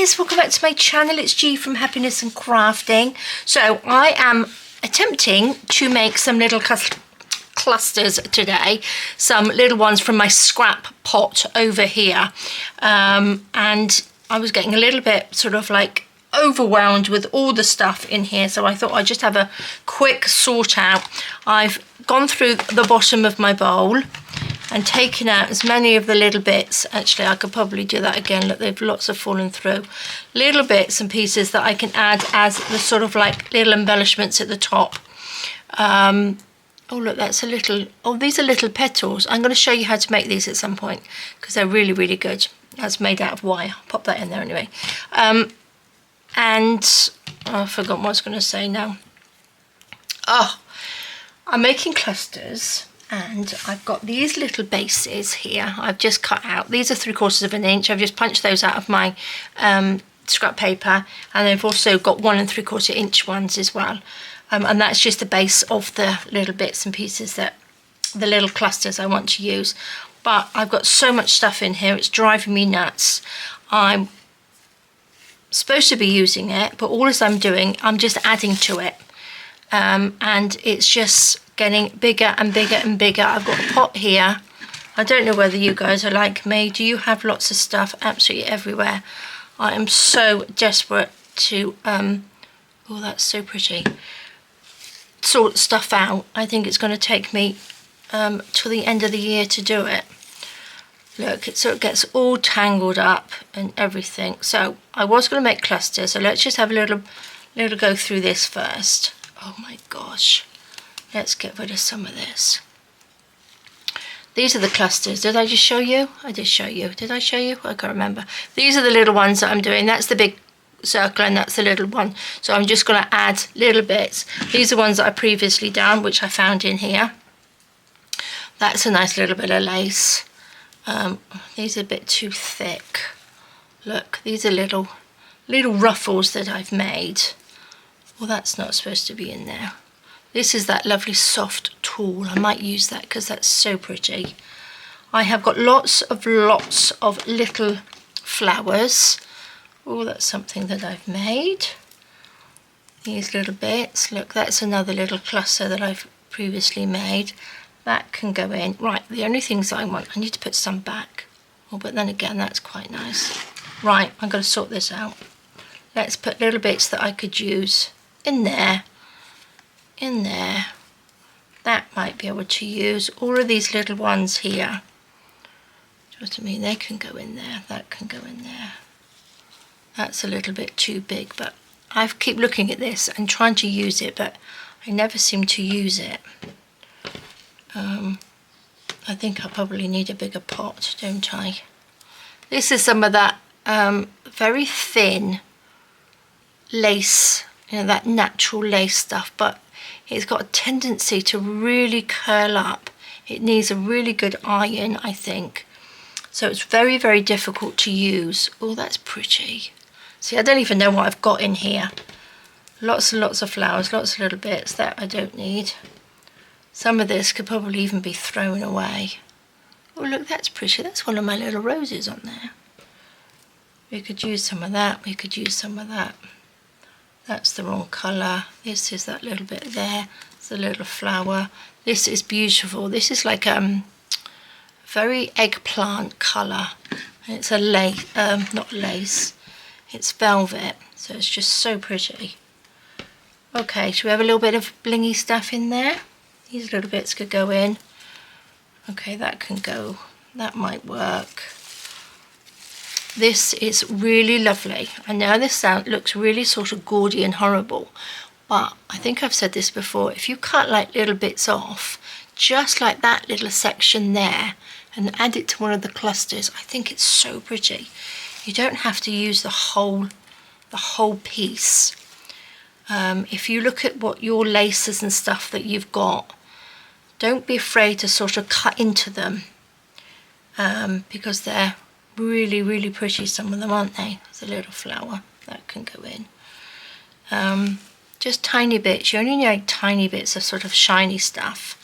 guys, welcome back to my channel. It's G from Happiness and Crafting. So I am attempting to make some little clusters today, some little ones from my scrap pot over here, and I was getting a little bit sort of like overwhelmed with all the stuff in here, so I thought I'd just have a quick sort out. I've gone through the bottom of my bowl and taken out as many of the little bits. Actually, I could probably do that again. Look, they've lots of fallen through. Little bits and pieces that I can add as the sort of like little embellishments at the top. Oh look, that's a little, oh, these are little petals. I'm going to show you how to make these at some point because they're really, really good. That's made out of wire. I'll pop that in there anyway. And oh, I forgot what I was going to say now. Oh, I'm making clusters. And I've got these little bases here I've just cut out. These are 3/4 of an inch. I've just punched those out of my scrap paper, and I've also got 1 3/4 inch ones as well. And that's just the base of the little bits and pieces, that the little clusters I want to use. But I've got so much stuff in here, it's driving me nuts. I'm supposed to be using it, but all as I'm doing, I'm just adding to it. And it's just getting bigger and bigger and bigger. I've got a pot here. I don't know whether you guys are like me. Do you have lots of stuff absolutely everywhere? I am so desperate to, oh, that's so pretty, sort stuff out. I think it's going to take me till the end of the year to do it. Look, it sort of gets all tangled up and everything. So I was going to make clusters, so let's just have a little go through this first. Oh my gosh. Let's get rid of some of this. These are the clusters. Did I just show you? I did show you. Did I show you? I can't remember. These are the little ones that I'm doing. That's the big circle and that's the little one. So I'm just going to add little bits. These are ones that I previously done, which I found in here. That's a nice little bit of lace. These are a bit too thick. Look, these are little ruffles that I've made. Well, that's not supposed to be in there. This is that lovely soft tulle. I might use that because that's so pretty. I have got lots of little flowers. Oh, that's something that I've made. These little bits. Look, that's another little cluster that I've previously made. That can go in. Right, the only things I want, I need to put some back. Oh, but then again, that's quite nice. Right, I'm going to sort this out. Let's put little bits that I could use in there. In there, that might be able to use. All of these little ones here, do you know what I mean? They can go in there, that can go in there. That's a little bit too big, but I keep looking at this and trying to use it, but I never seem to use it. I think I probably need a bigger pot, don't I? This is some of that very thin lace, you know, that natural lace stuff, but it's got a tendency to really curl up. It needs a really good iron, I think. So it's very, very difficult to use. Oh, that's pretty. See, I don't even know what I've got in here. Lots and lots of flowers, lots of little bits that I don't need. Some of this could probably even be thrown away. Oh, look, that's pretty. That's one of my little roses on there. We could use some of that. We could use some of that. That's the wrong colour. This is that little bit there. It's a little flower. This is beautiful. This is like very eggplant colour. And it's a lace, not lace. It's velvet. So it's just so pretty. Okay, should we have a little bit of blingy stuff in there? These little bits could go in. Okay, that can go. That might work. This is really lovely. I know this looks really sort of gaudy and horrible, but I think I've said this before. If you cut like little bits off, just like that little section there, and add it to one of the clusters, I think it's so pretty. You don't have to use the whole piece. If you look at what your laces and stuff that you've got, don't be afraid to sort of cut into them, because they're really, really pretty, some of them, aren't they? There's a little flower that can go in. Just tiny bits. You only need tiny bits of sort of shiny stuff,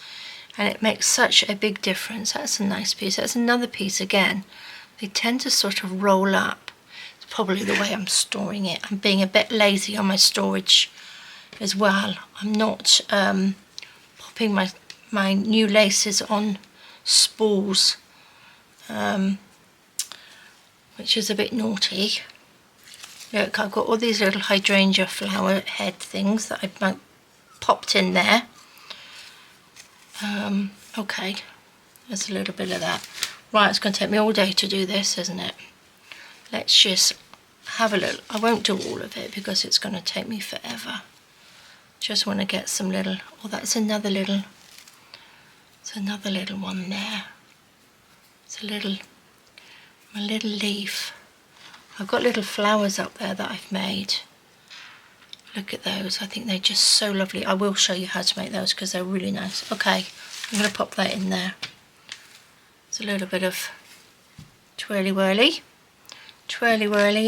and it makes such a big difference. That's a nice piece. That's another piece again. They tend to sort of roll up. probably the way I'm storing it. I'm being a bit lazy on my storage as well. I'm not popping my new laces on spools, which is a bit naughty. Look, I've got all these little hydrangea flower head things that I've popped in there. Okay, there's a little bit of that. Right, it's going to take me all day to do this, isn't it? Let's just have a little. I won't do all of it because it's going to take me forever. Just want to get some little. Oh, that's another little. It's another little one there. It's a little. My little leaf. I've got little flowers up there that I've made. Look at those. I think they're just so lovely. I will show you how to make those because they're really nice. Okay, I'm going to pop that in there. There's a little bit of twirly whirly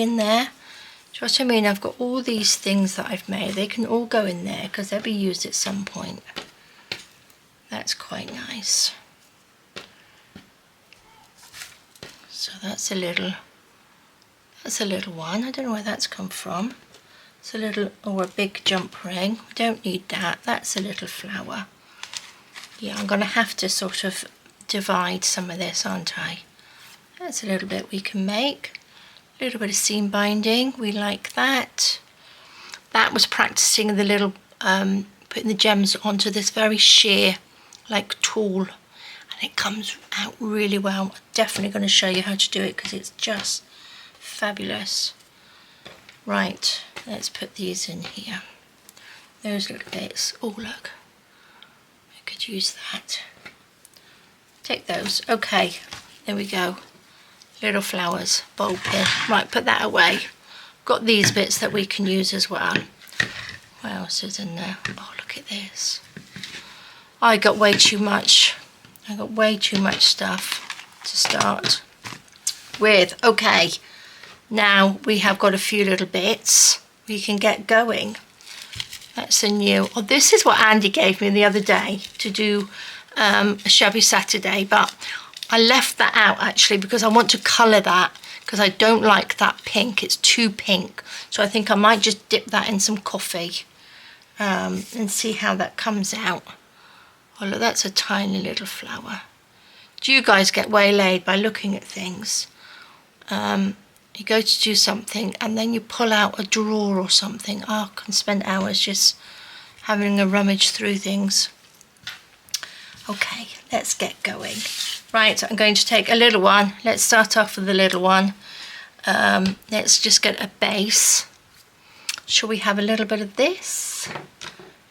in there. Do you know what I mean? I've got all these things that I've made. They can all go in there because they'll be used at some point. That's quite nice. So that's a little one. I don't know where that's come from. It's a little, or a big jump ring. We don't need that. That's a little flower. Yeah, I'm going to have to sort of divide some of this, aren't I? That's a little bit we can make. A little bit of seam binding. We like that. That was practicing the little, putting the gems onto this very sheer, like tool. And it comes out really well. I'm definitely going to show you how to do it because it's just fabulous. Right, let's put these in here. Those little bits. Oh, look. I could use that. Take those. Okay, there we go. Little flowers, bulb pin. Right, put that away. Got these bits that we can use as well. What else is in there? Oh, look at this. I got way too much. I got way too much stuff to start with. Okay. Now we have got a few little bits we can get going. That's a new, oh, this is what Andy gave me the other day to do a Shabby Saturday, but I left that out actually because I want to colour that because I don't like that pink. It's too pink. So I think I might just dip that in some coffee and see how that comes out. Oh look, that's a tiny little flower. Do you guys get waylaid by looking at things? You go to do something and then you pull out a drawer or something. Oh, I can spend hours just having a rummage through things. Okay, let's get going. Right, I'm going to take a little one. Let's start off with the little one. Let's just get a base. Shall we have a little bit of this?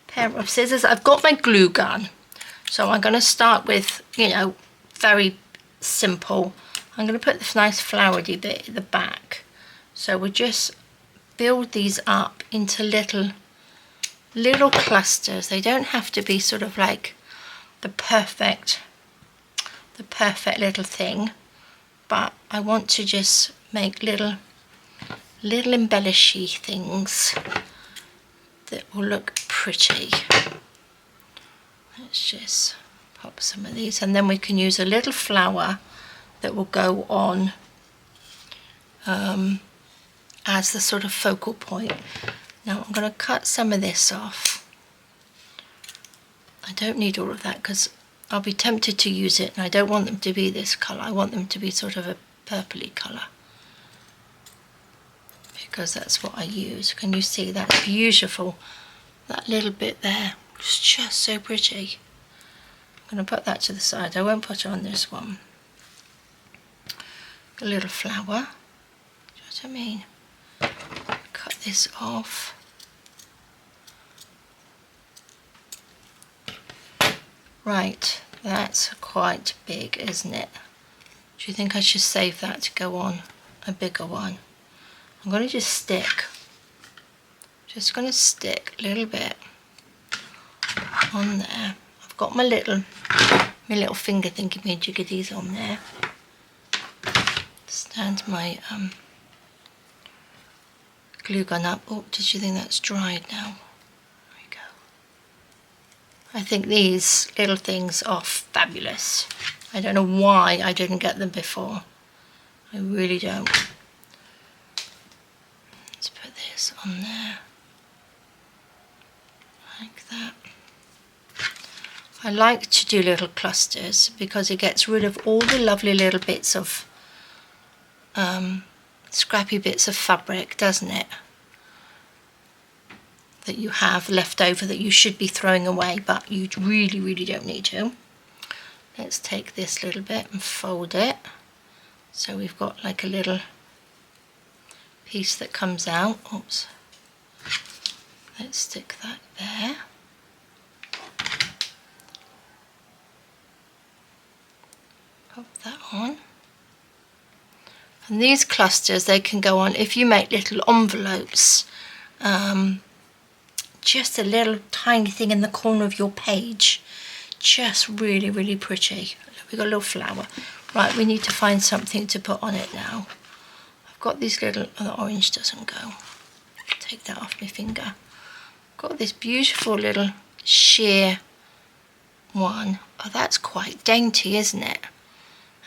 Pair of scissors. I've got my glue gun. So I'm going to start with, you know, very simple. I'm going to put this nice flowery bit at the back. So we'll just build these up into little clusters. They don't have to be sort of like the perfect little thing, but I want to just make little embellishy things that will look pretty. Let's just pop some of these, and then we can use a little flower that will go on as the sort of focal point. Now I'm going to cut some of this off. I don't need all of that because I'll be tempted to use it, and I don't want them to be this colour. I want them to be sort of a purpley colour because that's what I use. Can you see that's beautiful? That little bit there, it's just so pretty. I'm going to put that to the side. I won't put it on this one. A little flower. Do you know what I mean? Cut this off. Right, that's quite big, isn't it? Do you think I should save that to go on a bigger one? I'm going to just stick a little bit on there. I've got my little finger thingy me jiggities on there. Stand my glue gun up. Oh, did you think that's dried now? There we go. I think these little things are fabulous. I don't know why I didn't get them before. I really don't. on there, like that. I like to do little clusters because it gets rid of all the lovely little bits of scrappy bits of fabric, doesn't it, that you have left over that you should be throwing away, but you really don't need to. Let's take this little bit and fold it so we've got like a little piece that comes out. Oops. Let's stick that there. Pop that on. And these clusters, they can go on if you make little envelopes, just a little tiny thing in the corner of your page. Just really pretty. We've got a little flower. Right, we need to find something to put on it now. I've got these little, oh, the orange doesn't go. Take that off my finger. Got this beautiful little sheer one. Oh, that's quite dainty, isn't it?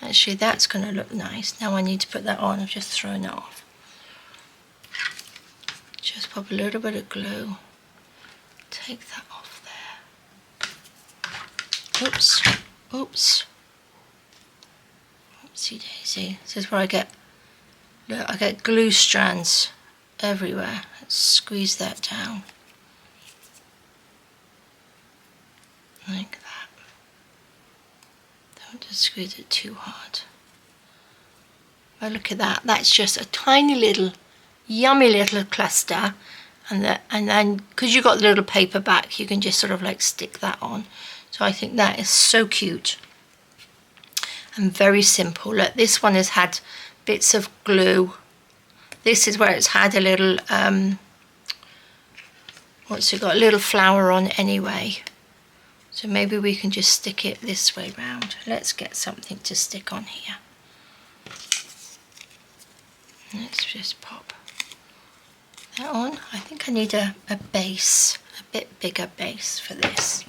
Actually, that's going to look nice. Now I need to put that on. I've just thrown it off. Just pop a little bit of glue. Take that off there. Oops. Oops. Oopsie daisy. This is where I get, look, I get glue strands everywhere. Let's squeeze that down. Like that. Don't just squeeze it too hard. Oh, look at that. That's just a tiny little, yummy little cluster. And then, because you've got the little paper back, you can just sort of like stick that on. So I think that is so cute. And very simple. Look, this one has had bits of glue. This is where it's had a little, what's it got? A little flower on anyway. So maybe we can just stick it this way round. Let's get something to stick on here. Let's just pop that on. I think I need a base, a bit bigger base for this.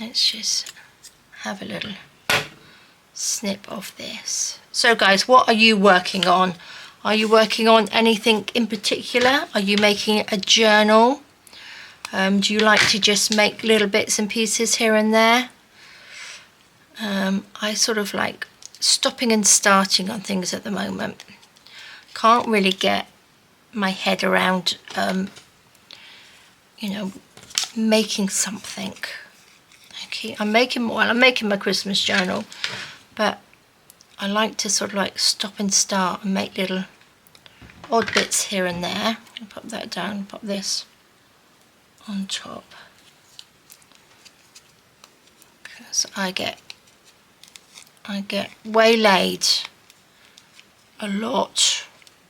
Let's just have a little snip of this. So guys, what are you working on? Are you working on anything in particular? Are you making a journal? Do you like to just make little bits and pieces here and there? I sort of like stopping and starting on things at the moment. Can't really get my head around, you know, making something. Okay, I'm making my Christmas journal, but I like to sort of like stop and start and make little odd bits here and there. I'll pop that down, pop this on top, because I get waylaid a lot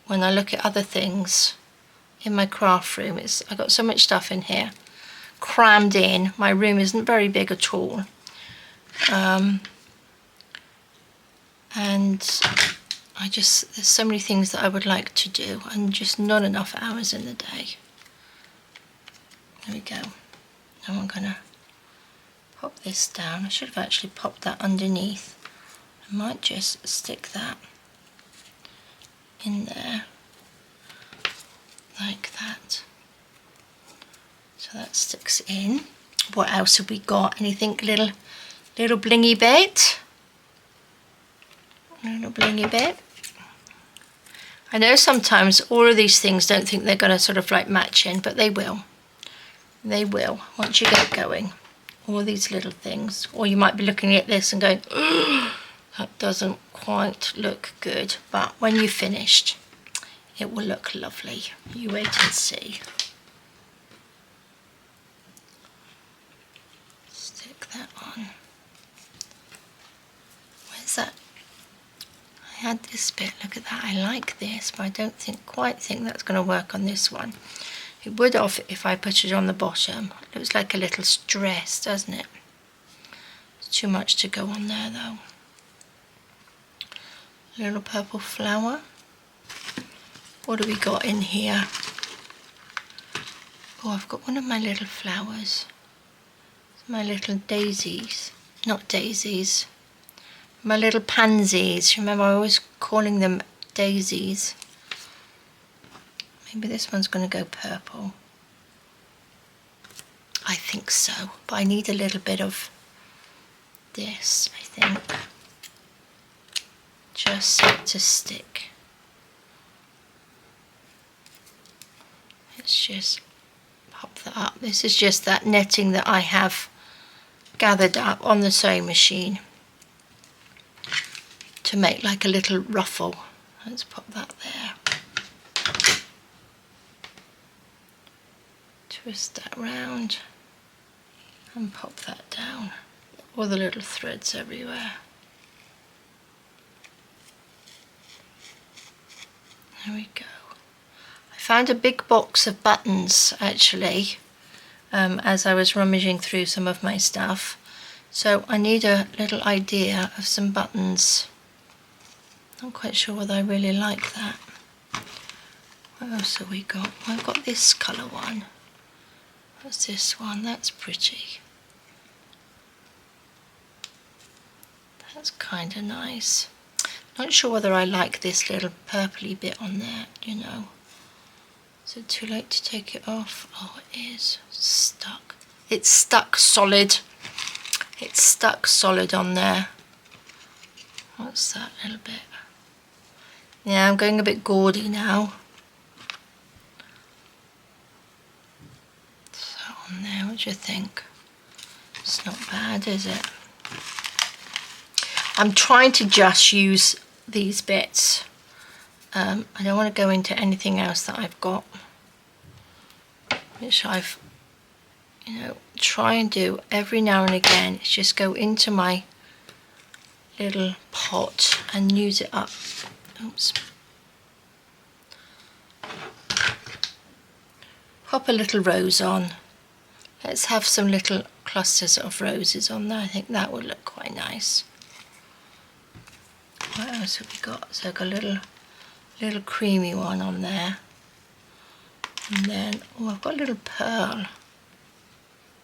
when I look at other things in my craft room. I've got so much stuff in here crammed in. My room isn't very big at all, and there's so many things that I would like to do and just not enough hours in the day. There we go. Now I'm gonna pop this down. I should have actually popped that underneath. I might just stick that in there like that. So that sticks in. What else have we got? Anything little blingy bit? Little blingy bit. I know sometimes all of these things don't think they're going to sort of like match in, but they will. They will once you get going. All these little things. Or you might be looking at this and going, oh, that doesn't quite look good. But when you've finished, it will look lovely. You wait and see. Stick that on. Where's that? I had this bit, look at that. I like this, but I don't quite think that's going to work on this one. It would if I put it on the bottom. It looks like a little stress, doesn't it? It's too much to go on there though. A little purple flower. What do we got in here? Oh, I've got one of my little flowers. My little daisies. Not daisies. My little pansies. Remember, I was calling them daisies. Maybe this one's going to go purple. I think so, but I need a little bit of this, I think, just to stick. Let's just pop that up. This is just that netting that I have gathered up on the sewing machine to make like a little ruffle. Let's pop that there. Twist that round and pop that down. All the little threads everywhere. There we go. I found a big box of buttons actually as I was rummaging through some of my stuff. So I need a little idea of some buttons. Not quite sure whether I really like that. What else have we got? I've got this colour one. What's this one? That's pretty. That's kind of nice. Not sure whether I like this little purpley bit on there, you know. Is it too late to take it off? Oh, it is. It's stuck. It's stuck solid. It's stuck solid on there. What's that little bit? Yeah, I'm going a bit gaudy now. So on there, what do you think? It's not bad, is it? I'm trying to just use these bits. I don't want to go into anything else that I've got, which I've, you know, try and do every now and again. It's just go into my little pot and use it up. Oops. Pop a little rose on. Let's have some little clusters of roses on there. I think that would look quite nice. What else have we got? So I've got a little creamy one on there. And then, oh, I've got a little pearl.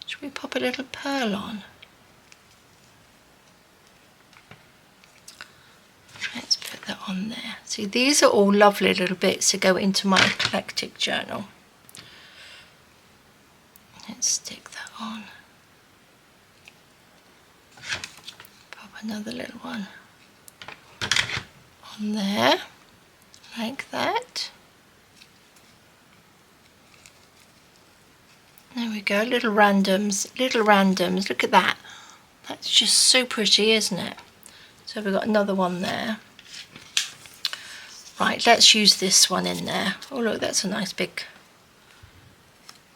Should we pop a little pearl on? Let's put that on there. See, these are all lovely little bits to go into my eclectic journal. Let's stick that on. Pop another little one on there, like that. There we go, little randoms, look at that. That's just so pretty, isn't it? So we've got another one there. Right, let's use this one in there. Oh look, that's a nice big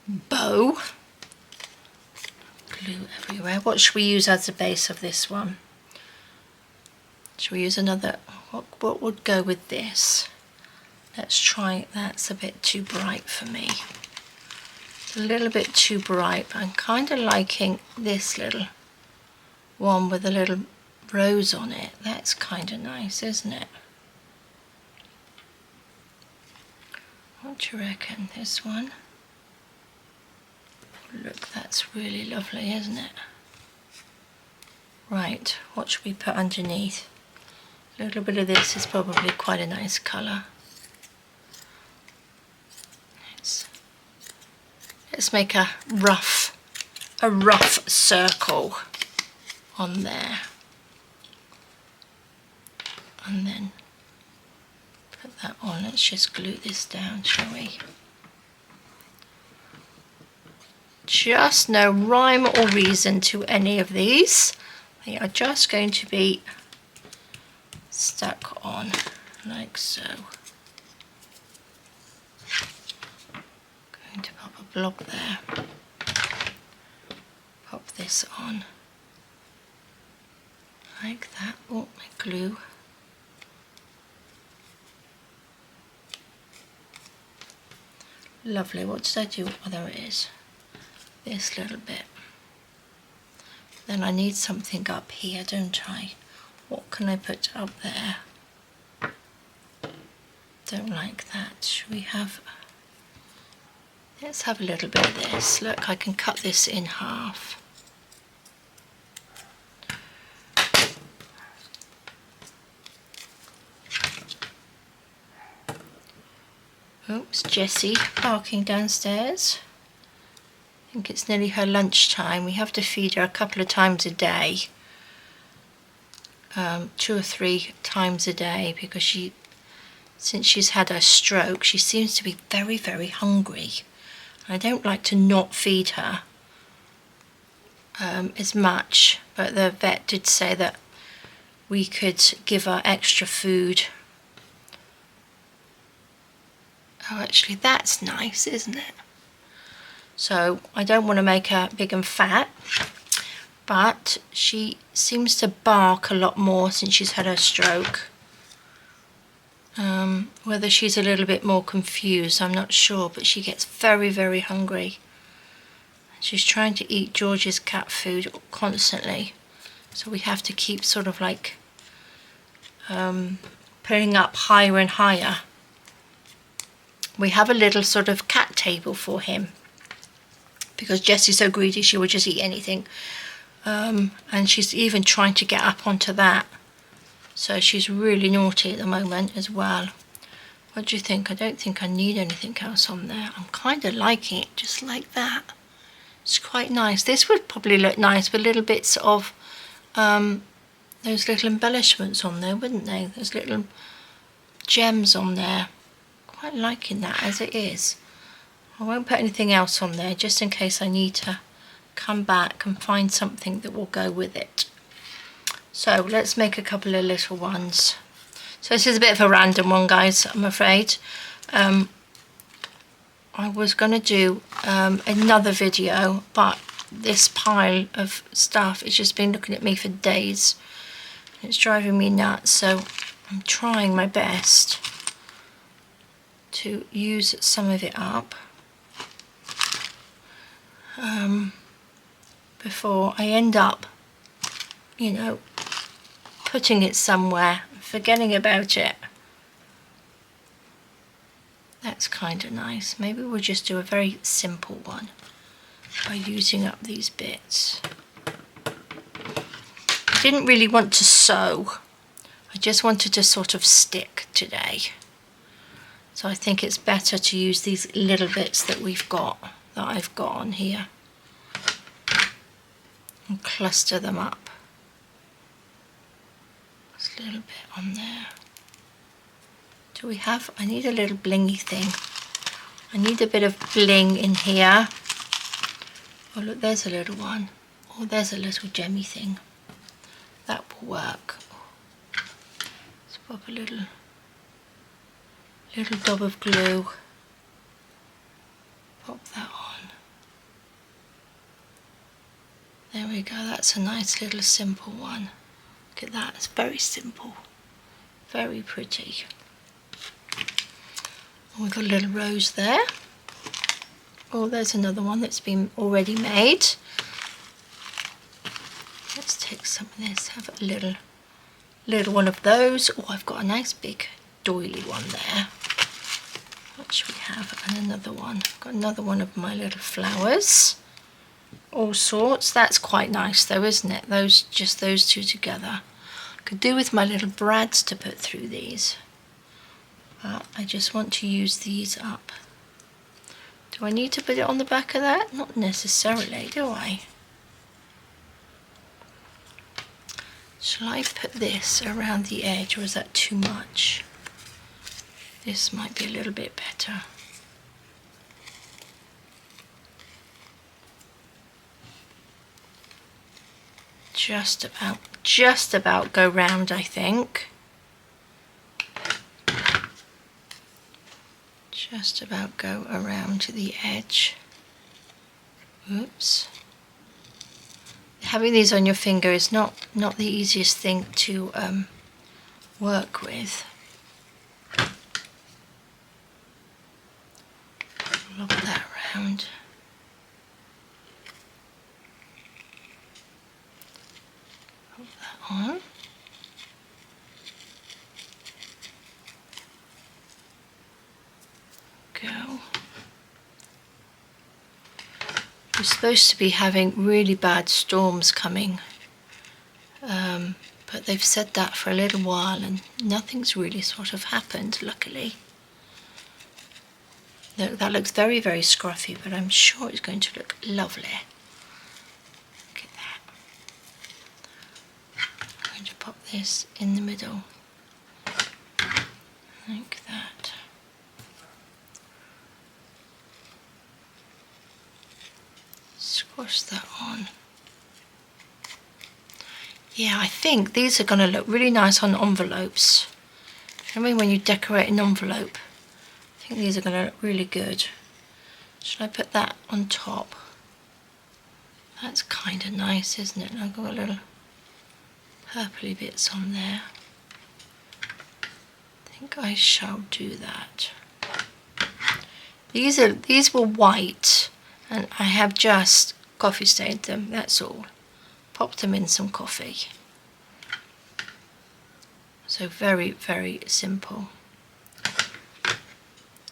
bow. Glue everywhere. What should we use as the base of this one? Should we use another, what would go with this? Let's try, that's a bit too bright for me. A little bit too bright, but I'm kind of liking this little one with a little rose on it. That's kind of nice, isn't it? What do you reckon? This one? Look, that's really lovely, isn't it? Right, what should we put underneath? A little bit of this is probably quite a nice colour. Let's make a rough circle on there. And then put that on. Let's just glue this down, shall we? Just no rhyme or reason to any of these. They are just going to be stuck on like so. Going to pop a blob there. Pop this on like that. Oh, my glue. Lovely. What did I do? Oh, there it is. This little bit. Then I need something up here, don't I? What can I put up there? Don't like that. Should we have... Let's have a little bit of this. Look, I can cut this in half. Oops, Jessie barking downstairs. I think it's nearly her lunchtime. We have to feed her a couple of times a day. 2 or 3 times a day, because since she's had her stroke, she seems to be very, very hungry. I don't like to not feed her as much, but the vet did say that we could give her extra food. Oh, actually that's nice, isn't it? So I don't want to make her big and fat, but she seems to bark a lot more since she's had her stroke. Whether she's a little bit more confused, I'm not sure, but she gets very, very hungry. She's trying to eat George's cat food constantly, so we have to keep sort of like putting up higher and higher. We have a little sort of cat table for him, because Jessie's so greedy she will just eat anything. And she's even trying to get up onto that. So she's really naughty at the moment as well. What do you think? I don't think I need anything else on there. I'm kind of liking it just like that. It's quite nice. This would probably look nice with little bits of those little embellishments on there, wouldn't they? Those little gems on there. Quite liking that as it is. I won't put anything else on there just in case I need to come back and find something that will go with it. So let's make a couple of little ones. So this is a bit of a random one, guys, I'm afraid. I was going to do another video, but this pile of stuff has just been looking at me for days. It's driving me nuts, so I'm trying my best to use some of it up before I end up, you know, putting it somewhere, forgetting about it. That's kind of nice. Maybe we'll just do a very simple one by using up these bits. I didn't really want to sew. I just wanted to sort of stick today. So I think it's better to use these little bits that I've got on here and cluster them up. Just a little bit on there. Do we have, I need a little blingy thing. I need a bit of bling in here. Oh look, there's a little one. Oh, there's a little gemmy thing. That will work. Let's pop a little dab of glue. Pop that on. There we go, that's a nice little simple one. Look at that, it's very simple. Very pretty. And we've got a little rose there. Oh, there's another one that's been already made. Let's take some of this, have a little one of those. Oh, I've got a nice big doily one there. What should we have? And another one. I've got another one of my little flowers. All sorts. That's quite nice though, isn't it? Just those two together. Could do with my little brads to put through these. But I just want to use these up. Do I need to put it on the back of that? Not necessarily, do I? Shall I put this around the edge, or is that too much? This might be a little bit better. Just about go round, I think. Just about go around to the edge. Oops. Having these on your finger is not the easiest thing to work with. Lock that around. Put that on. Go. We're supposed to be having really bad storms coming, but they've said that for a little while and nothing's really sort of happened, luckily. Look, that looks very, very scruffy, but I'm sure it's going to look lovely. Look at that. I'm going to pop this in the middle, like that. Squash that on. Yeah, I think these are going to look really nice on envelopes. I mean, when you decorate an envelope, I think these are going to look really good. Should I put that on top? That's kind of nice, isn't it? I've got little purpley bits on there. I think I shall do that. These were white, and I have just coffee stained them, that's all. Popped them in some coffee. So very, very simple.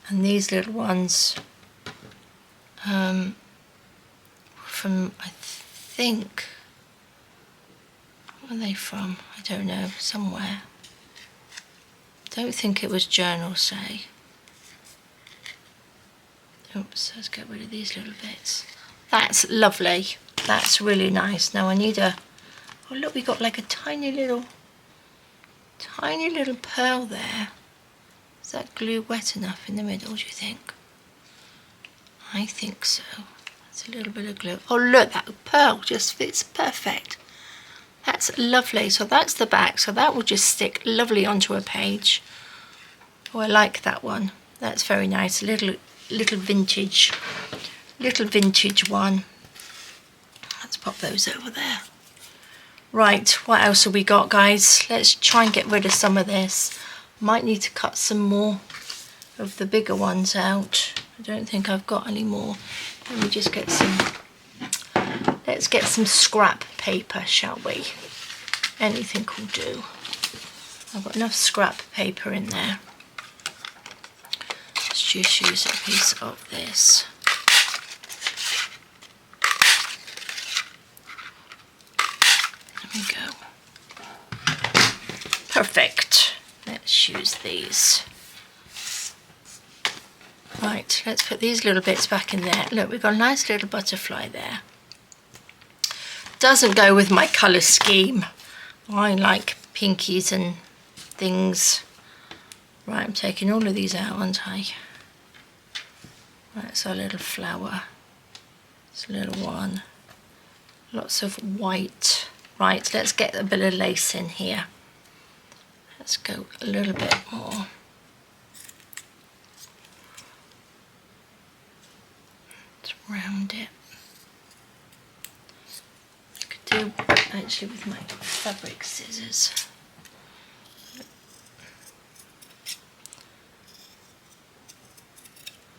And these little ones from, I think, where are they from? I don't know, somewhere. Don't think it was Journal Say. Oops, let's get rid of these little bits. That's lovely. That's really nice. Now I need a, oh look, we got like a tiny little pearl there. Is that glue wet enough in the middle, do you think? I think so. That's a little bit of glue. Oh look, that pearl just fits perfect. That's lovely. So that's the back. So that will just stick lovely onto a page. Oh, I like that one. That's very nice. A little vintage one. Let's pop those over there. Right, what else have we got, guys? Let's try and get rid of some of this. Might need to cut some more of the bigger ones out. I don't think I've got any more. Let me just get some, let's get some scrap paper, shall we? Anything will do. I've got enough scrap paper in there. Let's just use a piece of this. There we go. Perfect. Let's use these. Right, let's put these little bits back in there. Look, we've got a nice little butterfly there. Doesn't go with my colour scheme. I like pinkies and things. Right, I'm taking all of these out, aren't I? Right, it's our little flower. It's a little one. Lots of white. Right, let's get a bit of lace in here. Let's go a little bit more. Let's round it. I could do actually with my fabric scissors.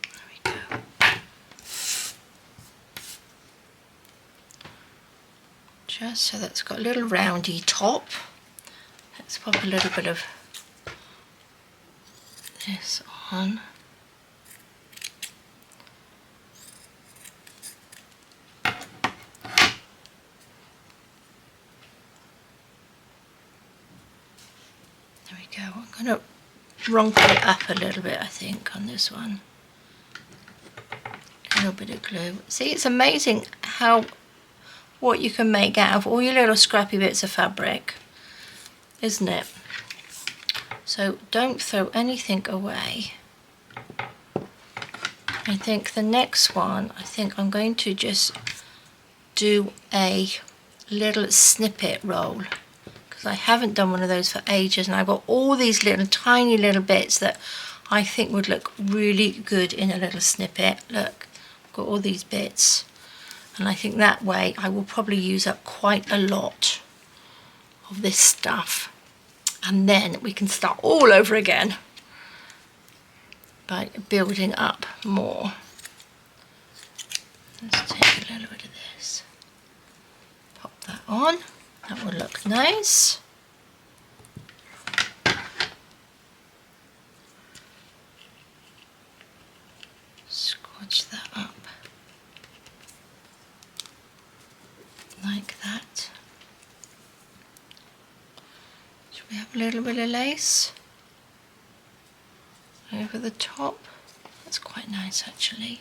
There we go. Just so that's got a little roundy top. Let's pop a little bit of this on. There we go. I'm going to wrinkle it up a little bit, I think, on this one. A little bit of glue. See, it's amazing what you can make out of all your little scrappy bits of fabric, isn't it? So don't throw anything away. I think the next one, I think I'm going to just do a little snippet roll, because I haven't done one of those for ages, and I've got all these little tiny little bits that I think would look really good in a little snippet. Look, I've got all these bits, and I think that way I will probably use up quite a lot of this stuff, and then we can start all over again by building up more. Let's take a little bit of this, pop that on. That will look nice. Squodge that up like that. Should we have a little bit of lace over the top? That's quite quite nice actually.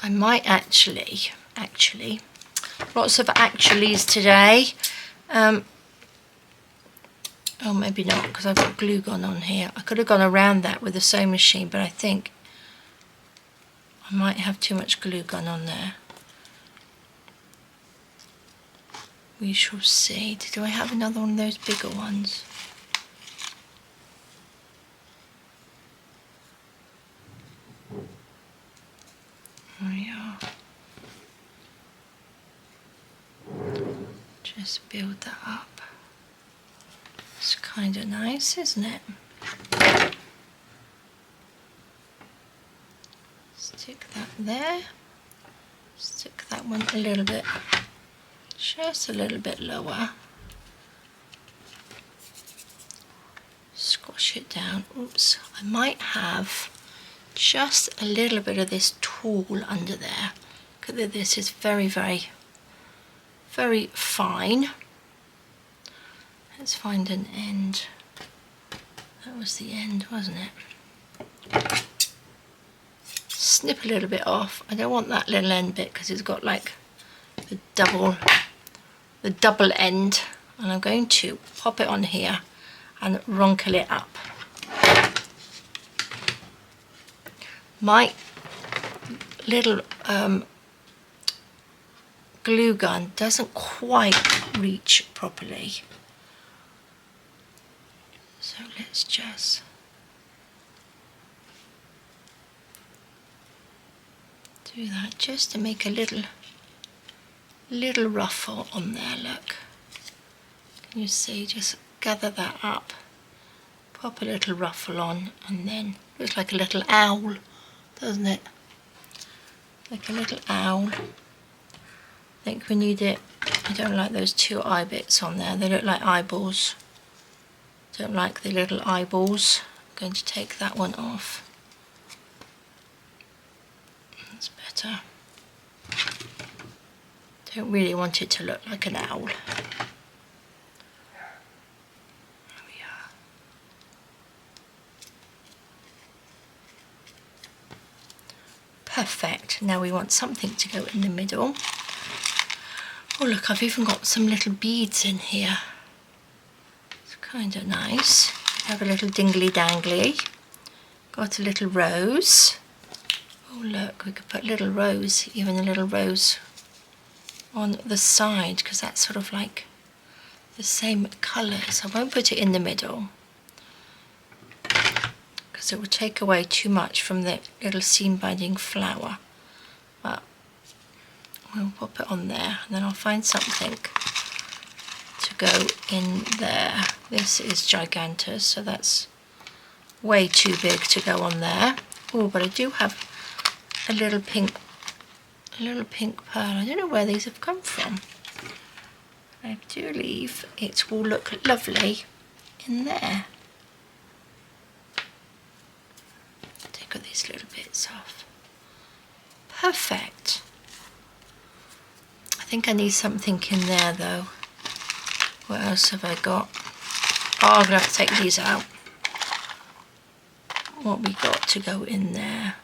I might actually, lots of actuallys today. Oh, maybe not, because I've got glue gun on here. I could have gone around that with the sewing machine, but I think I might have too much glue gun on there. We shall see. Do I have another one of those bigger ones? There we are. Just build that up. It's kind of nice, isn't it? Stick that there. Stick that one a little bit, just a little bit lower. Squash it down. Oops, I might have just a little bit of this tulle under there. Look at this, is very, very, very fine. Let's find an end. That was the end, wasn't it? Snip a little bit off. I don't want that little end bit because it's got like the double end, and I'm going to pop it on here and wrinkle it up. My little glue gun doesn't quite reach properly, so let's just do that just to make a little ruffle on there. Look, can you see? Just gather that up, pop a little ruffle on, and then looks like a little owl, doesn't it? Like a little owl. I think we need it. I don't like those two eye bits on there. They look like eyeballs. Don't like the little eyeballs. I'm going to take that one off. That's better. Don't really want it to look like an owl. There we are. Perfect. Now we want something to go in the middle. Oh look, I've even got some little beads in here. It's kind of nice. Have a little dingly dangly. Got a little rose. Oh look, we could put little rose, even a little rose on the side, because that's sort of like the same colours. I won't put it in the middle because it will take away too much from the little seam binding flower. But we'll pop it on there, and then I'll find something to go in there. This is gigantus, so that's way too big to go on there. Oh, but I do have a little pink pearl. I don't know where these have come from. I do believe it will look lovely in there. Take all these little bits off. Perfect. I think I need something in there though. What else have I got? Oh, I'm going to have to take these out. What we got to go in there?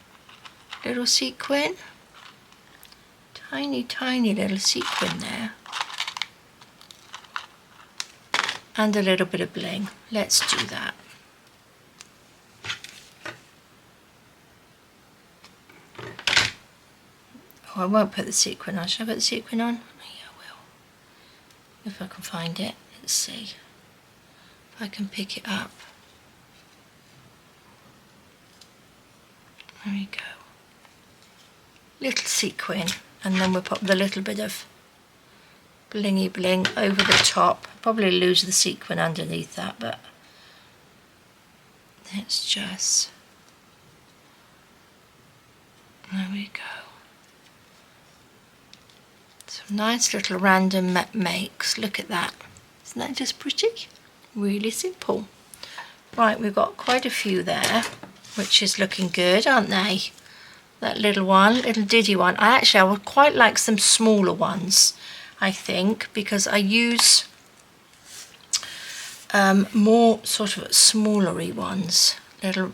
Little sequin. Tiny, tiny little sequin there. And a little bit of bling. Let's do that. Oh, I won't put the sequin on. Should I put the sequin on? Yeah, I will. If I can find it. Let's see if I can pick it up. There we go. Little sequin, and then we'll pop the little bit of blingy bling over the top. Probably lose the sequin underneath that, but let's just, there we go. Some nice little random makes. Look at that. Isn't that just pretty? Really simple. Right, we've got quite a few there, which is looking good, aren't they? That little one, little diddy one. I would quite like some smaller ones. I think, because I use more sort of smallery ones, little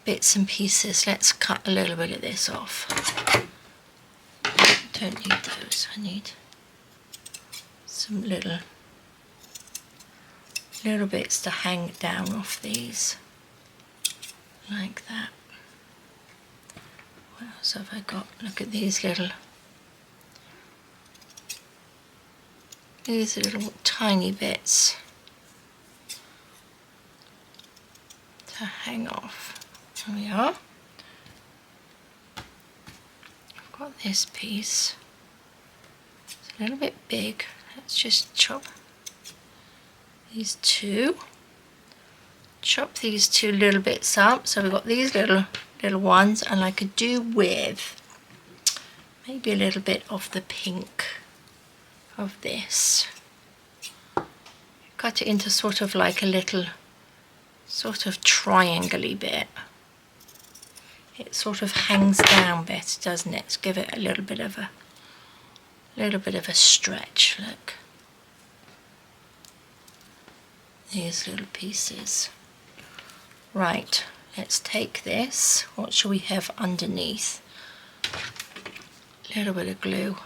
bits and pieces. Let's cut a little bit of this off. Don't need those. I need some little bits to hang down off these, like that. What else have I got? Look at these little tiny bits to hang off. There we are. I've got this piece. It's a little bit big. Let's just chop these two. Chop these two little bits up. So we've got these little ones, and I could do with maybe a little bit of the pink of this. Cut it into sort of like a little sort of triangle-y bit. It sort of hangs down better, doesn't it? Let's give it a little bit of a stretch. Look, these little pieces. Right, let's take this. What shall we have underneath? A little bit of glue.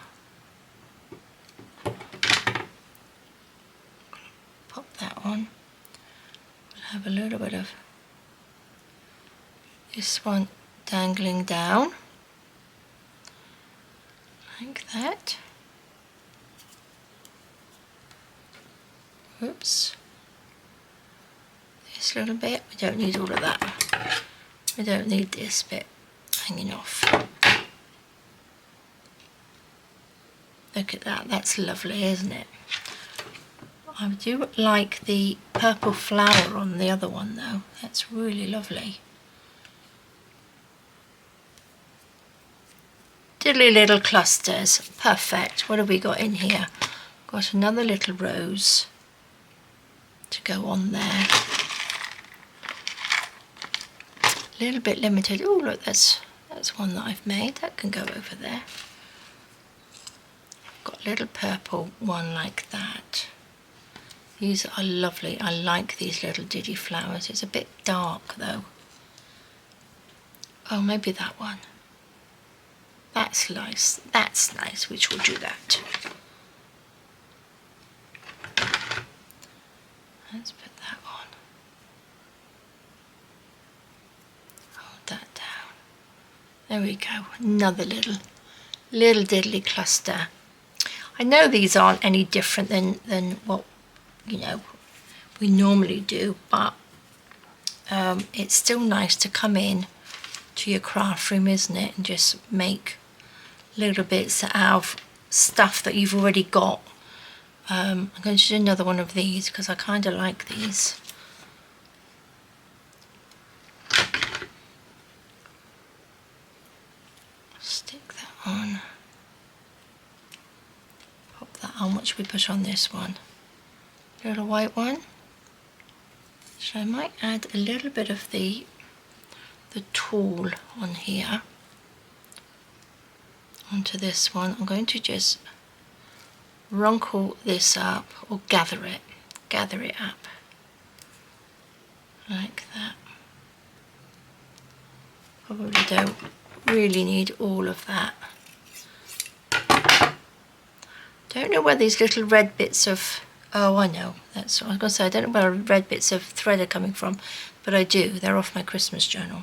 Pop that on. We'll have a little bit of this one dangling down, like that. Oops. This little bit, we don't need all of that. We don't need this bit hanging off. Look at that, that's lovely, isn't it? I do like the purple flower on the other one though, that's really lovely. Diddly little clusters, perfect. What have we got in here? Got another little rose to go on there. A little bit limited. Oh look, that's one that I've made. That can go over there. I've got a little purple one like that. These are lovely. I like these little diddy flowers. It's a bit dark though. Oh, maybe that one. That's nice. That's nice. Which will do that. Let's put that on. Hold that down. There we go. Another little diddly cluster. I know these aren't any different than what we normally do, but it's still nice to come in to your craft room, isn't it, and just make little bits out of stuff that you've already got. I'm going to do another one of these because I kind of like these. Stick that on. Pop that on. What should we put on this one? Little white one. So I might add a little bit of the tulle on here onto this one. I'm going to just runkle this up, or gather it up like that. Probably don't really need all of that. Don't know where these little red bits of, oh I know, that's what I was going to say, I don't know where red bits of thread are coming from, but I do, they're off my Christmas journal.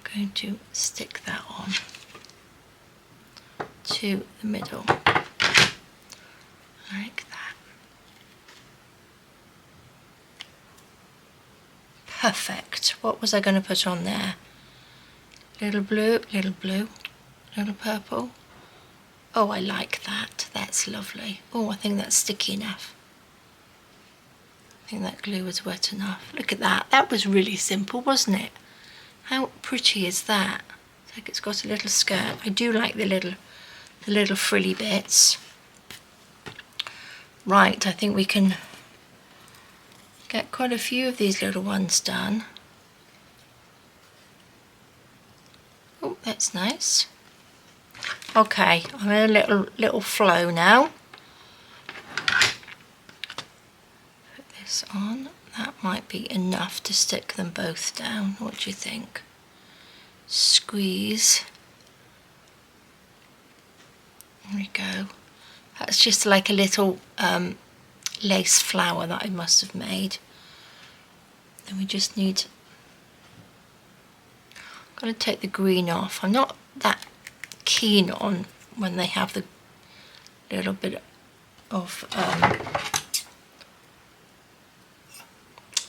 I'm going to stick that on to the middle, like that. Perfect. What was I going to put on there? Little blue, little purple. Oh, I like that. That's lovely. Oh, I think that's sticky enough. I think that glue was wet enough. Look at that. That was really simple, wasn't it? How pretty is that? It's like it's got a little skirt. I do like the little frilly bits. Right, I think we can get quite a few of these little ones done. Oh, that's nice. Okay, I'm in a little flow now. Put this on. That might be enough to stick them both down. What do you think? Squeeze. There we go. That's just like a little lace flower that I must have made. Then we just need... I'm going to take the green off. I'm not that keen on when they have the little bit of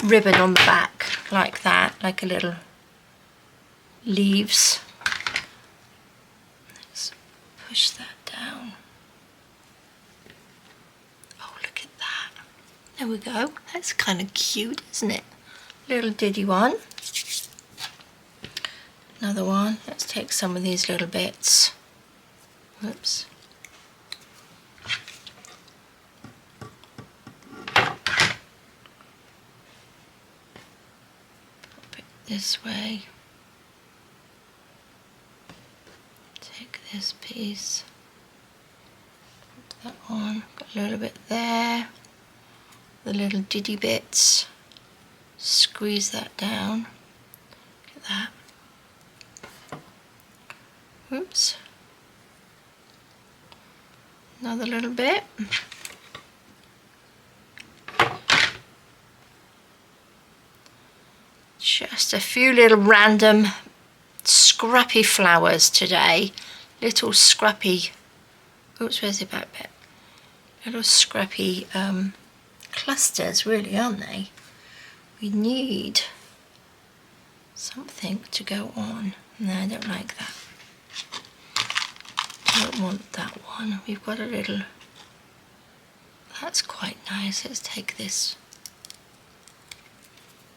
ribbon on the back like that, like a little leaves. Let's push that down. Oh, look at that. There we go. That's kind of cute, isn't it? Little diddy one. Another one. Let's take some of these little bits. Whoops. This way. Take this piece, put that on, got a little bit there, the little diddy bits, squeeze that down, look at that. Oops. Another little bit. Just a few little random scrappy flowers today. Little scrappy, oops, where's the back bit? Little scrappy clusters, really, aren't they? We need something to go on. No, I don't like that. I don't want that one. We've got a little, that's quite nice. Let's take this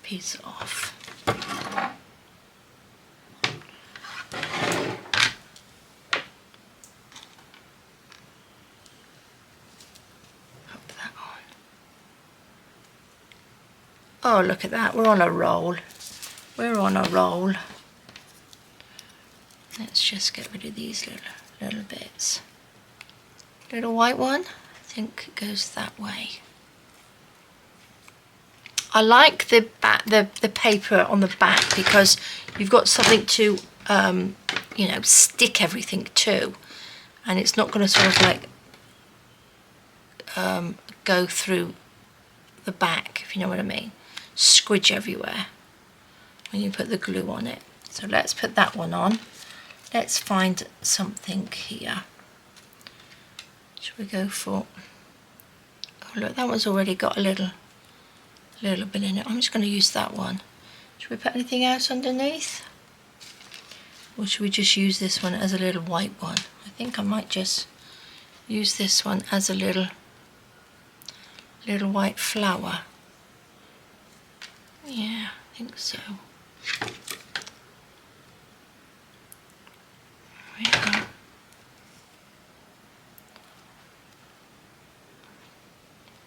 piece off. Oh, look at that, we're on a roll. We're on a roll. Let's just get rid of these little bits. Little white one, I think it goes that way. I like the back, the paper on the back, because you've got something to, you know, stick everything to, and it's not going to sort of like go through the back, if you know what I mean. Squidge everywhere when you put the glue on it. So let's put that one on. Let's find something here. Should we go for, oh look, that one's already got a little bit in it. I'm just going to use that one. Should we put anything else underneath? Or should we just use this one as a little white one? I think I might just use this one as a little white flower. Yeah, I think so. There we go.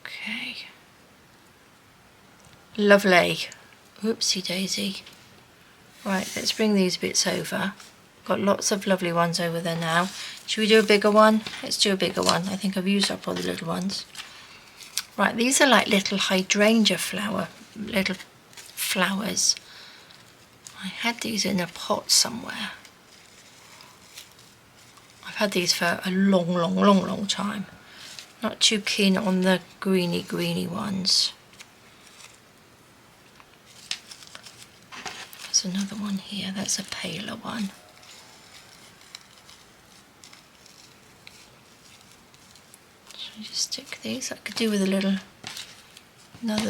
Okay. Lovely. Oopsie daisy. Right, let's bring these bits over. Got lots of lovely ones over there now. Should we do a bigger one? Let's do a bigger one. I think I've used up all the little ones. Right, these are like little hydrangea little flowers. I had these in a pot somewhere. I've had these for a long time. Not too keen on the greeny ones. There's another one here, that's a paler one. Should I just stick these? I could do with another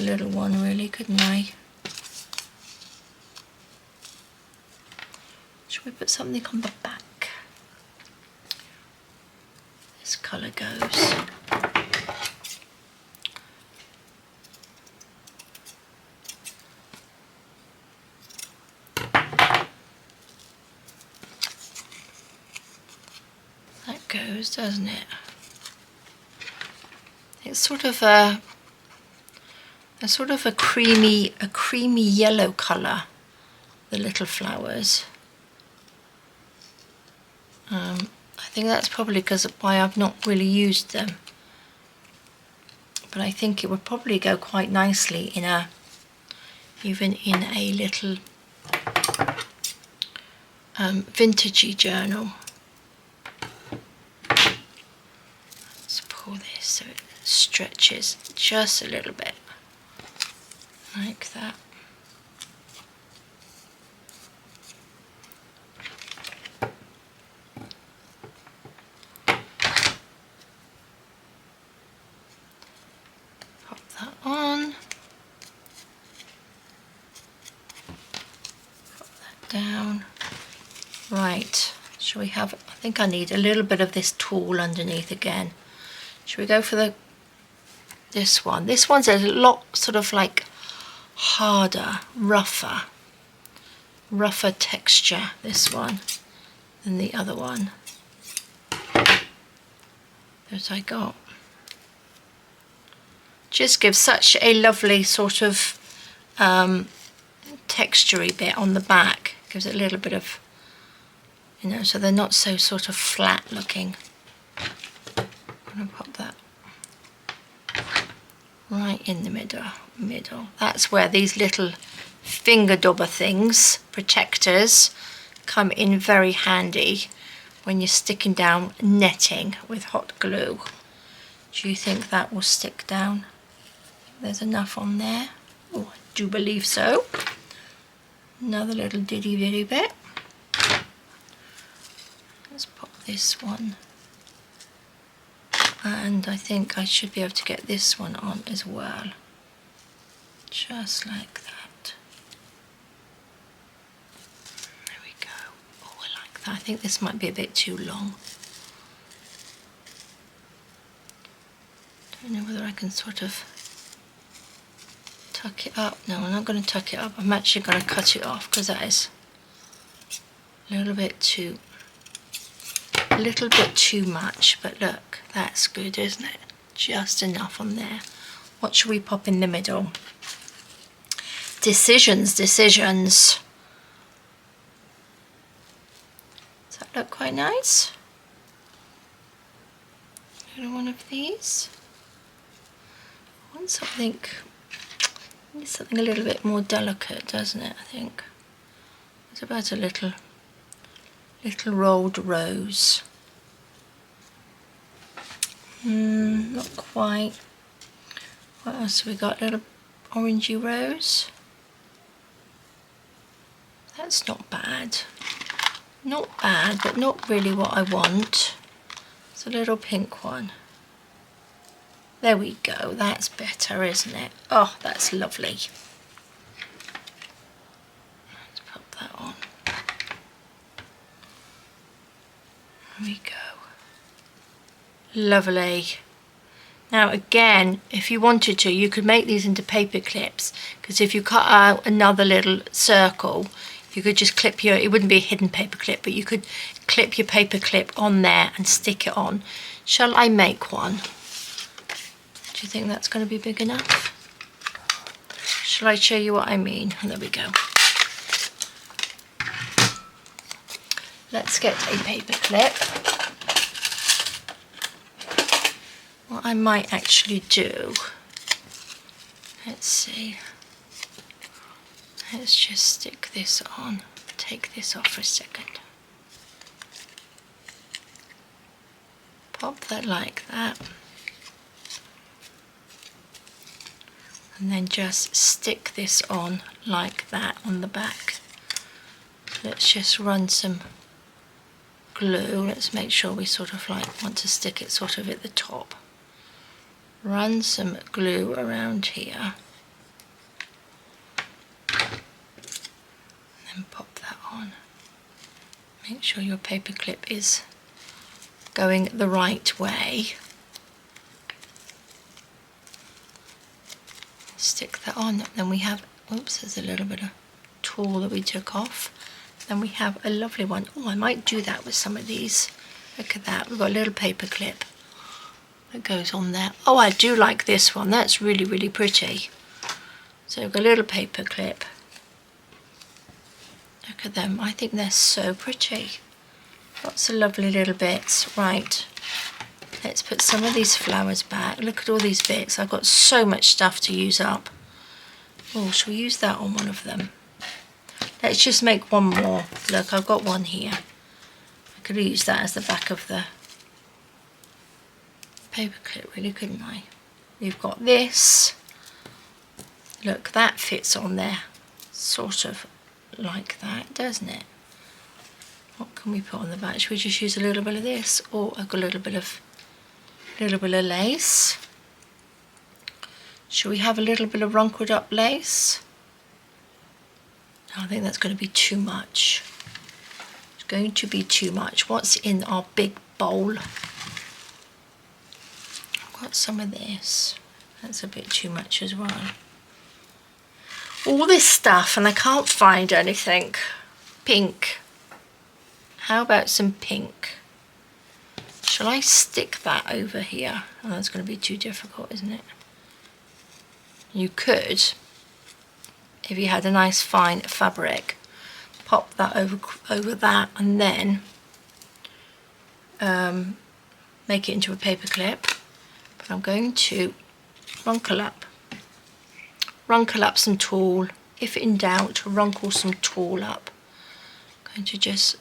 little one really, couldn't I? Should we put something on the back? This colour goes. That goes, doesn't it? It's sort of a creamy yellow colour, the little flowers. I I think that's probably because of why I've not really used them. But I think it would probably go quite nicely in a, even in a little vintagey journal. Let's pull this so it stretches just a little bit, like that. Pop that on. Pop that down. Right, shall we have, I think I need a little bit of this tulle underneath again. Shall we go for this one? This one's a lot sort of like harder, rougher texture, this one, than the other one that I got. Just gives such a lovely sort of textury bit on the back. Gives it a little bit of, you know, so they're not so sort of flat looking. I'm going to pop that right in the middle. That's where these little finger dobber things, protectors, come in very handy when you're sticking down netting with hot glue. Do you think that will stick down? There's enough on there. Oh, I do believe so. Another little diddy bit. Let's pop this one. And I think I should be able to get this one on as well. Just like that. There we go. Oh, I like that. I think this might be a bit too long. Don't know whether I can sort of tuck it up. No, I'm not going to tuck it up. I'm actually going to cut it off because that is a little bit too much. But look, that's good, isn't it? Just enough on there. What should we pop in the middle? Decisions. Does that look quite nice? Another one of these. I want something a little bit more delicate, doesn't it? I think it's about a little rolled rose. Not quite. What else have we got? Little orangey rose. That's not bad. Not bad, but not really what I want. It's a little pink one. There we go. That's better, isn't it? Oh, that's lovely. Let's pop that on. There we go. Lovely. Now again, if you wanted to, you could make these into paper clips, because if you cut out another little circle, you could just clip your, it wouldn't be a hidden paper clip, but you could clip your paper clip on there and stick it on. Shall I make one? Do you think that's going to be big enough? Shall I show you what I mean? There we go. Let's get a paper clip. What I might actually do, let's see, let's just stick this on, take this off for a second. Pop that like that. And then just stick this on like that on the back. Let's just run some glue. Let's make sure we sort of like want to stick it sort of at the top. Run some glue around here. And then pop that on. Make sure your paper clip is going the right way. Stick that on. Then we have, oops, there's a little bit of tulle that we took off. Then we have a lovely one. Oh, I might do that with some of these. Look at that. We've got a little paper clip that goes on there. Oh, I do like this one. That's really, really pretty. So we've got a little paper clip. Look at them. I think they're so pretty. Lots of lovely little bits. Right, let's put some of these flowers back. Look at all these bits. I've got so much stuff to use up. Oh, shall we use that on one of them? Let's just make one more. Look, I've got one here. I could use that as the back of the paper clip, really, couldn't I? We've got this. Look, that fits on there. Sort of like that, doesn't it? What can we put on the back? Should we just use a little bit of this, or a little bit of lace? Should we have a little bit of wrinkled up lace? I think that's going to be too much. It's going to be too much. What's in our big bowl? I've got some of this. That's a bit too much as well. All this stuff and I can't find anything. Pink. How about some pink? Shall I stick that over here? Oh, that's going to be too difficult, isn't it? You could, if you had a nice fine fabric, pop that over that and then make it into a paper clip. But I'm going to wrinkle up some tulle. If in doubt, wrinkle some tulle up. I'm going to just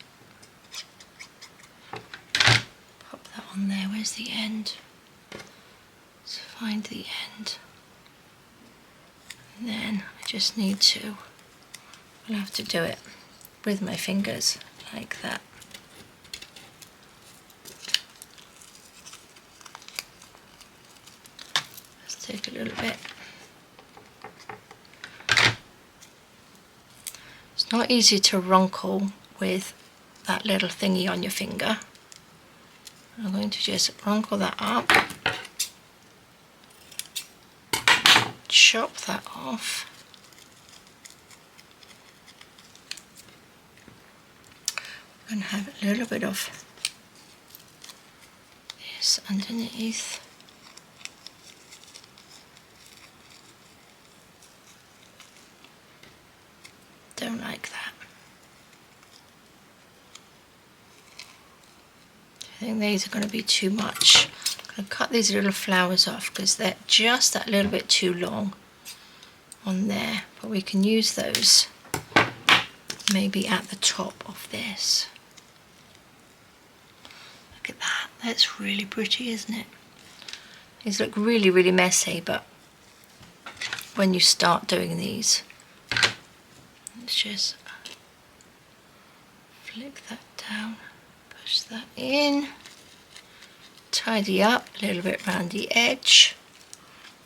pop that on there. Where's the end? Let's find the end. And then I just need to, I'll have to do it with my fingers like that. Let's take a little bit. It's not easy to wrinkle with that little thingy on your finger. I'm going to just wrinkle that up. Chop that off. And have a little bit of this underneath. Don't like that. I think these are going to be too much. I'm going to cut these little flowers off because they're just that little bit too long on there, but we can use those maybe at the top of this. Look at that, that's really pretty, isn't it? These look really, really messy, but when you start doing these, let's just flick that down, push that in. Tidy up a little bit around the edge.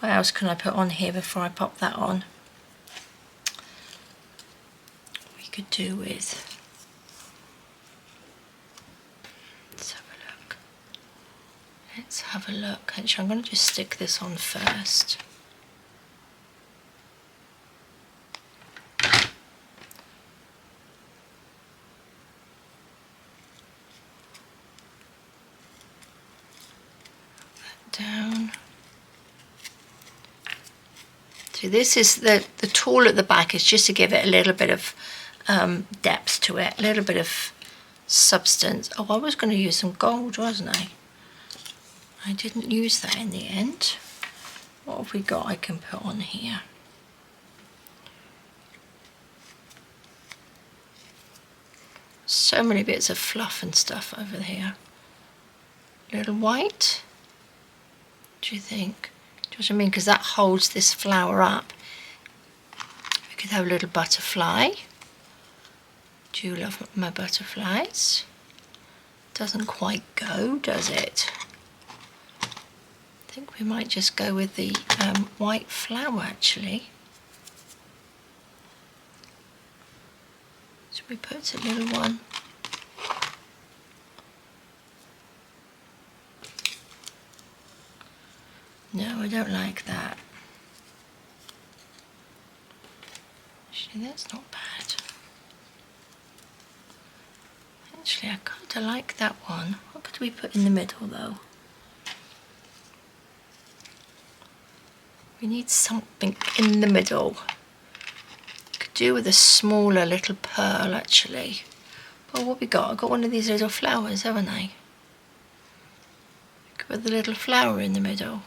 What else can I put on here before I pop that on? We could do with, let's have a look. Let's have a look. Actually, I'm going to just stick this on first. Down. So this is the tulle at the back is just to give it a little bit of depth to it, a little bit of substance. Oh, I was going to use some gold, wasn't I? I didn't use that in the end. What have we got I can put on here? So many bits of fluff and stuff over here. Little white. What do you think? Do you know what I mean? Because that holds this flower up. We could have a little butterfly. Do you love my butterflies? Doesn't quite go, does it? I think we might just go with the white flower actually. So we put a little one. No, I don't like that. Actually, that's not bad. Actually, I kind of like that one. What could we put in the middle though? We need something in the middle. Could do with a smaller little pearl actually. Oh, what we got? I've got one of these little flowers, haven't I? With the little flower in the middle.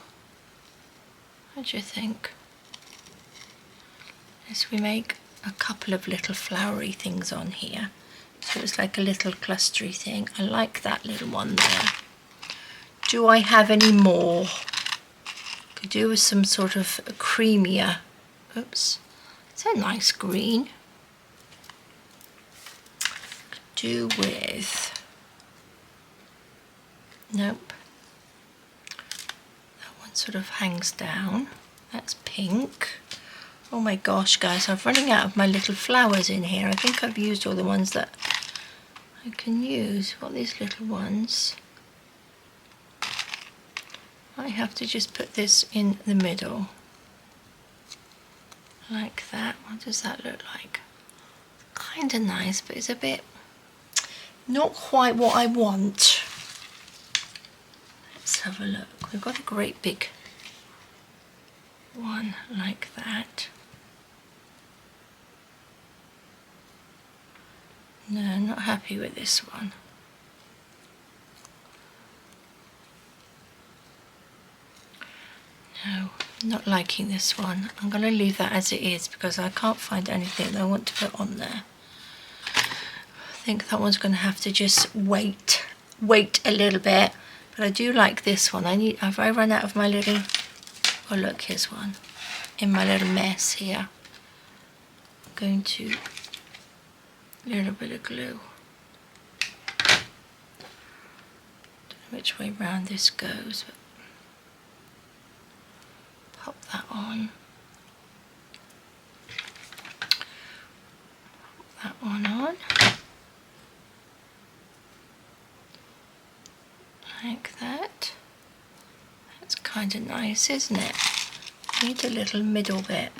What do you think? Yes, we make a couple of little flowery things on here. So it's like a little clustery thing. I like that little one there. Do I have any more? Could do with some sort of a creamier. Oops, it's a nice green. Could do with. Nope. That one sort of hangs down. That's pink. Oh my gosh, guys, I'm running out of my little flowers in here. I think I've used all the ones that I can use. What are these little ones? I have to just put this in the middle. Like that. What does that look like? Kind of nice, but it's a bit not quite what I want. Let's have a look. We've got a great big one like that. No, I'm not happy with this one. No, not liking this one. I'm going to leave that as it is because I can't find anything that I want to put on there. I think that one's going to have to just wait a little bit. But I do like this one. Have I run out of my little, oh look, here's one. In my little mess here. I'm going to, a little bit of glue. Don't know which way round this goes, but pop that on. Pop that one on. Like that. That's kind of nice, isn't it? Need a little middle bit.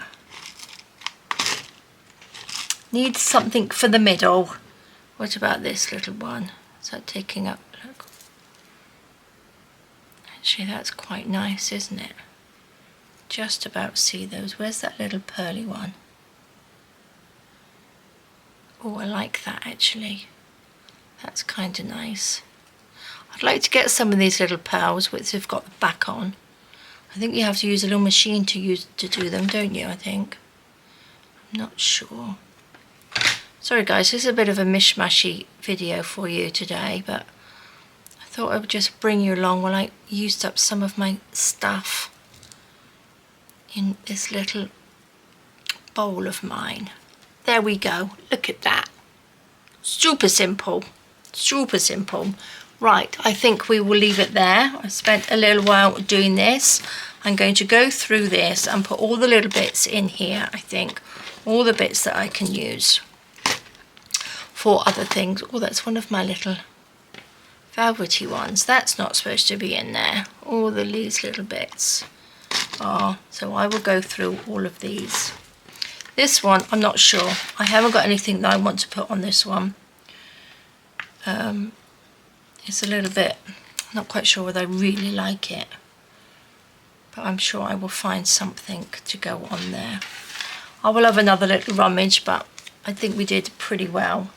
Need something for the middle. What about this little one? Is that taking up? Look. Actually, that's quite nice, isn't it? Just about see those. Where's that little pearly one? Oh, I like that actually. That's kind of nice. I'd like to get some of these little pearls which have got the back on. I think you have to use a little machine to do them, don't you, I think? I'm not sure. Sorry guys, this is a bit of a mishmashy video for you today, but I thought I would just bring you along while I used up some of my stuff in this little bowl of mine. There we go, look at that. Super simple, super simple. Right, I think we will leave it there. I spent a little while doing this. I'm going to go through this and put all the little bits in here, I think. All the bits that I can use for other things. Oh, that's one of my little velvety ones. That's not supposed to be in there. All these little bits are. So I will go through all of these. This one, I'm not sure. I haven't got anything that I want to put on this one. It's a little bit, I'm not quite sure whether I really like it, but I'm sure I will find something to go on there. I will have another little rummage, but I think we did pretty well.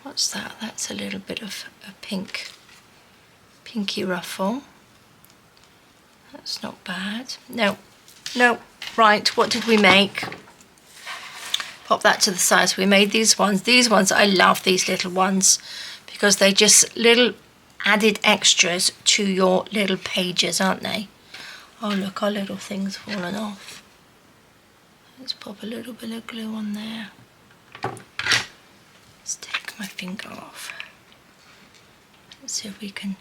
What's that? That's a little bit of a pinky ruffle. That's not bad. No, right, what did we make? Pop that to the side. So we made these ones. These ones, I love these little ones, because they're just little added extras to your little pages, aren't they? Oh look, our little thing's fallen off. Let's pop a little bit of glue on there. Let's take my finger off. Let's see if we can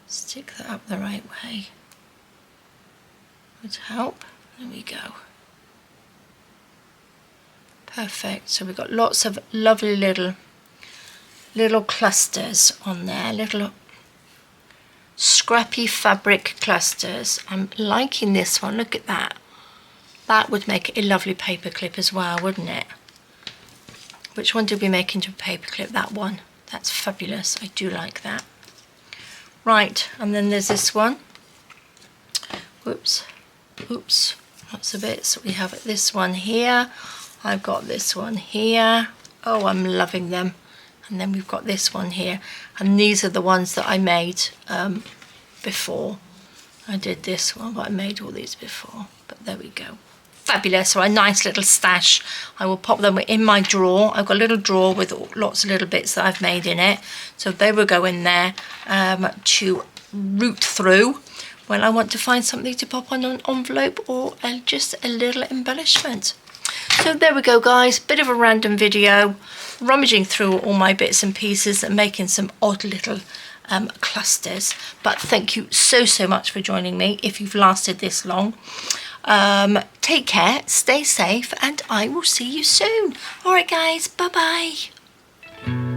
stick that up the right way. Would help. There we go. Perfect. So we've got lots of lovely little clusters on there, little scrappy fabric clusters. I'm liking this one. Look at that. That would make a lovely paper clip as well, wouldn't it? Which one did we make into a paper clip? That one. That's fabulous. I do like that. Right, and then there's this one. Whoops. Oops. Lots of bits. We have this one here. I've got this one here. Oh, I'm loving them. And then we've got this one here, and these are the ones that I made before. I did this one, but I made all these before. But there we go. Fabulous. So a nice little stash. I will pop them in my drawer. I've got a little drawer with lots of little bits that I've made in it. So they will go in there to root through when I want to find something to pop on an envelope or just a little embellishment. So there we go, guys. Bit of a random video, rummaging through all my bits and pieces and making some odd little clusters. But thank you so much for joining me if you've lasted this long. Take care, stay safe, and I will see you soon. All right, guys, bye bye.